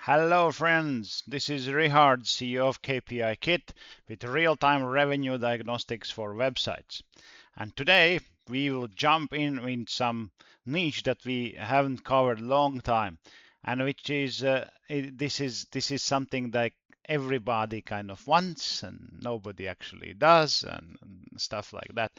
Hello friends, this is Richard, CEO of KPIKit with real-time revenue diagnostics for websites. And today we will jump in some niche that we haven't covered long time, and which is this is something that everybody kind of wants and nobody actually does and stuff like that.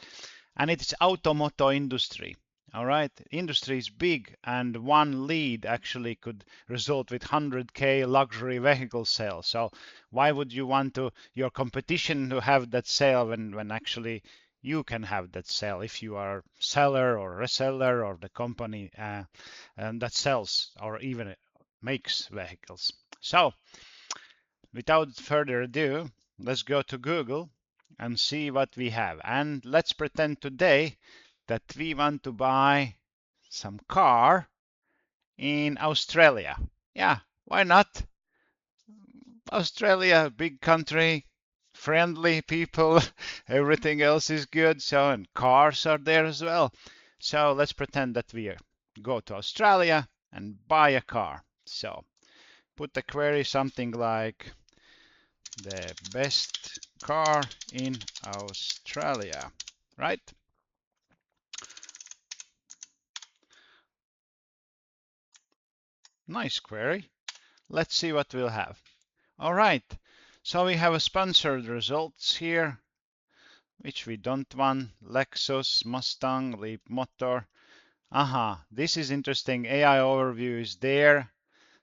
And it's automotive industry. All right, industry is big, and one lead actually could result with 100K luxury vehicle sales. So why would you want your competition to have that sale when actually you can have that sale if you are seller or reseller or the company and that sells or even makes vehicles. So without further ado, let's go to Google and see what we have. And let's pretend today that we want to buy some car in Australia. Yeah, why not? Australia, big country, friendly people, everything else is good. So, and cars are there as well. So let's pretend that we go to Australia and buy a car. So put the query something like the best car in Australia, right? Nice query. Let's see what we'll have. All right, so we have a sponsored results here, which we don't want. Lexus, Mustang, Leap Motor. Aha, this is interesting. AI overview is there.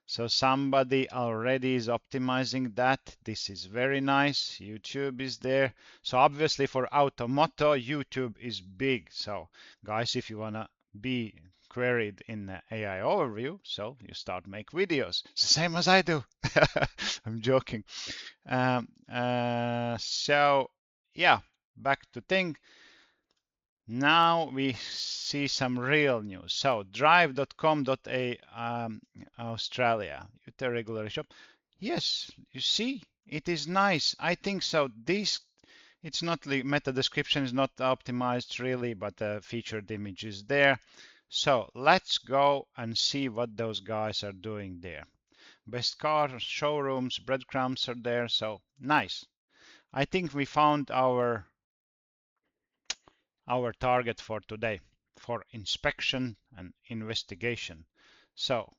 So somebody already is optimizing that. This is very nice. YouTube is there. So obviously for automotive, YouTube is big. So guys, if you wanna be queried in the AI overview, so you start make videos. It's the same as I do. I'm joking. So yeah, back to thing. Now we see some real news. So drive.com.a Australia, Utah regular shop. Yes, you see, it is nice. I think so. This it's not the meta description is not optimized really, but the featured image is there. So let's go and see what those guys are doing there. Best car showrooms, breadcrumbs are there. So nice. I think we found our target for today for inspection and investigation. So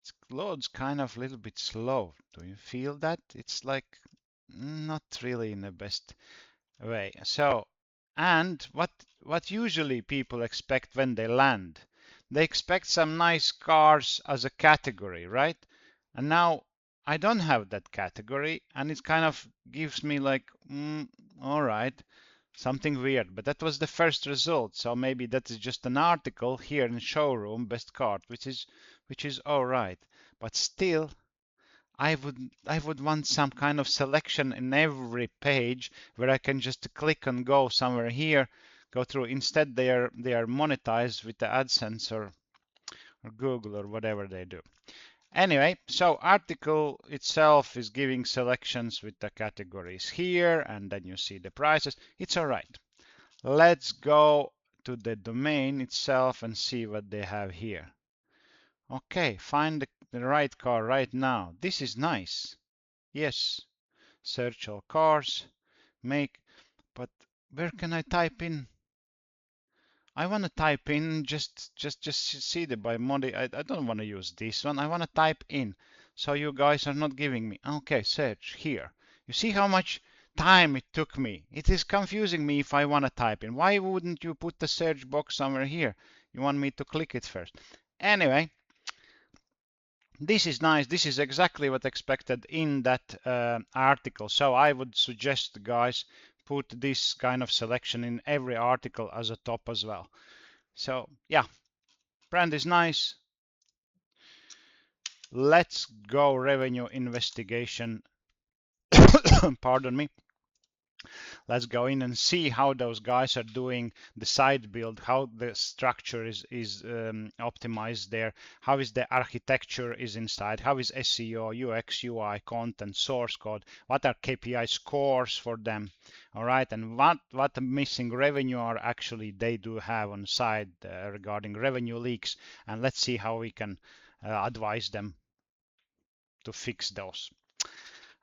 it loads kind of a little bit slow. Do you feel that? It's like not really in the best way. So, and what usually people expect when they land, they expect some nice cars as a category, right? And now I don't have that category, and it kind of gives me like, all right, something weird. But that was the first result, so maybe that is just an article here in showroom best card, which is all right. But still, I would want some kind of selection in every page where I can just click and go somewhere here, go through. Instead, they are monetized with the AdSense or Google or whatever they do. Anyway, so article itself is giving selections with the categories here, and then you see the prices. It's all right. Let's go to the domain itself and see what they have here. Okay, find the right car right now. This is nice. Yes, search all cars, make, but where can I type in? I want to type in just see the by modi. I don't want to use this one. I want to type in. So you guys are not giving me. Okay, search here. You see how much time it took me. It is confusing me if I want to type in. Why wouldn't you put the search box somewhere here? You want me to click it first. Anyway, this is nice. This is exactly what expected in that article. So I would suggest, guys, put this kind of selection in every article as a top as well. So yeah, brand is nice. Let's go revenue investigation. Pardon me. Let's go in and see how those guys are doing the site build, how the structure is optimized there, how is the architecture is inside, how is SEO, UX, UI, content, source code, what are KPI scores for them, all right, and what missing revenue are actually they do have on site regarding revenue leaks, and let's see how we can advise them to fix those.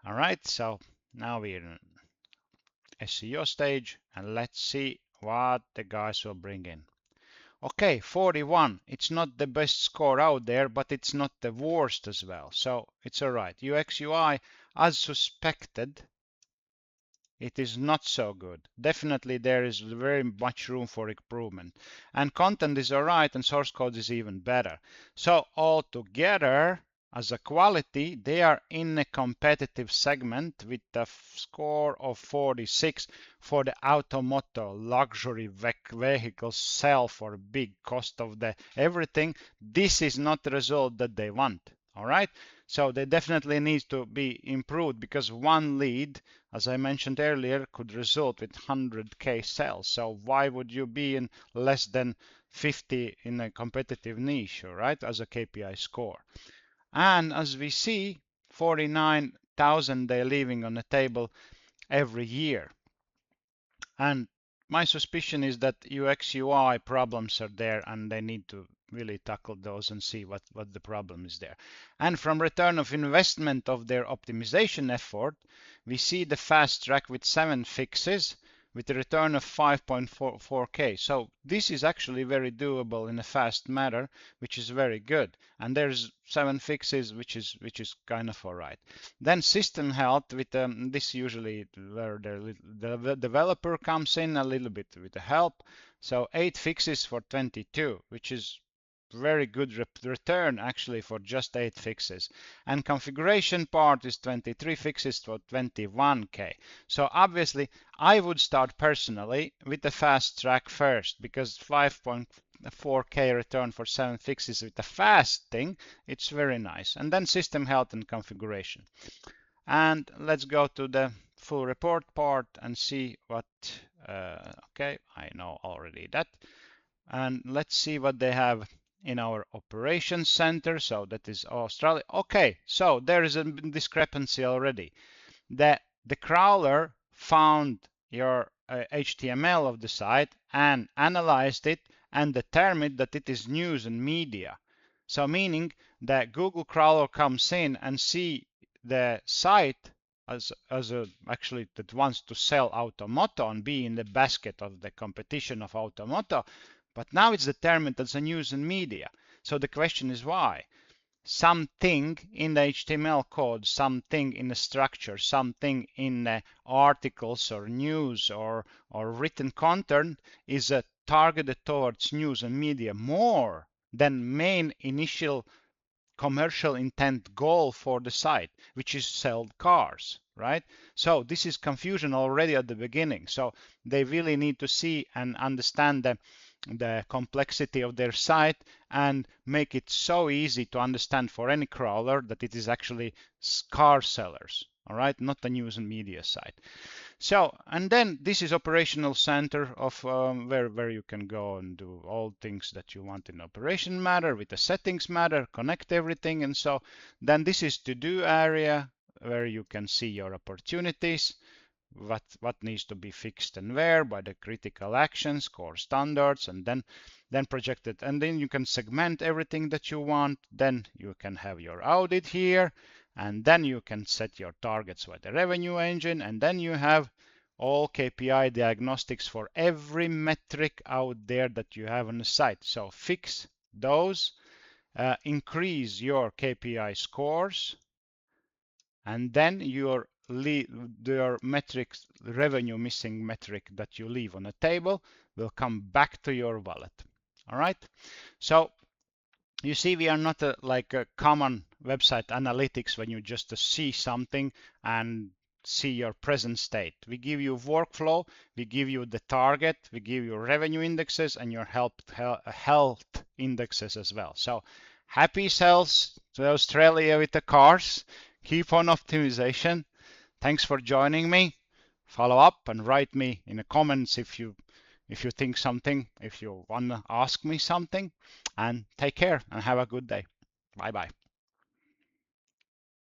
All right, so now we're in SEO stage, and let's see what the guys will bring in. Okay, 41. It's not the best score out there, but it's not the worst as well. So it's all right. UX UI, as suspected, it is not so good. Definitely there is very much room for improvement. And content is all right, and source code is even better. So altogether, as a quality, they are in a competitive segment with a score of 46 for the automotive luxury vehicles sell for a big cost of the everything. This is not the result that they want. All right. So they definitely need to be improved, because one lead, as I mentioned earlier, could result with 100k sales. So why would you be in less than 50 in a competitive niche, all right, as a KPI score? And as we see, 49,000 they're leaving on the table every year. And my suspicion is that UX UI problems are there, and they need to really tackle those and see what the problem is there. And from return of investment of their optimization effort, we see the fast track with 7 fixes with a return of 5.44k. So this is actually very doable in a fast manner, which is very good. And there's 7 fixes, which is kind of all right. Then system health with this usually where the developer comes in a little bit with the help. So 8 fixes for 22, which is very good return actually for just 8 fixes. And configuration part is 23 fixes for 21k. So obviously I would start personally with the fast track first, because 5.4k return for 7 fixes with the fast thing, it's very nice. And then system health and configuration. And let's go to the full report part and see what, okay, I know already that. And let's see what they have in our operations center. So that is Australia. Okay, so there is a discrepancy already. The crawler found your HTML of the site and analyzed it and determined that it is news and media. So meaning that Google crawler comes in and see the site as actually that wants to sell Automoto and be in the basket of the competition of Automoto, but now it's determined as a news and media. So the question is why? Something in the HTML code, something in the structure, something in the articles or news or written content is targeted towards news and media more than main initial commercial intent goal for the site, which is sell cars, right? So this is confusion already at the beginning. So they really need to see and understand the complexity of their site and make it so easy to understand for any crawler that it is actually car sellers, all right, not the news and media site. So, and then this is operational center of where you can go and do all things that you want in operation matter with the settings matter, connect everything. And so then this is to do area where you can see your opportunities, what needs to be fixed and where by the critical actions, core standards, and then projected. And then you can segment everything that you want. Then you can have your audit here, and then you can set your targets with the revenue engine, and then you have all KPI diagnostics for every metric out there that you have on the site. So fix those, increase your KPI scores, and then your metrics, revenue missing metric that you leave on a table will come back to your wallet. All right. So you see, we are not like a common website analytics when you just see something and see your present state. We give you workflow, we give you the target, we give you revenue indexes and your health indexes as well. So happy sales to Australia with the cars. Keep on optimization. Thanks for joining me. Follow up and write me in the comments if you think something, if you want to ask me something, and take care and have a good day. Bye bye.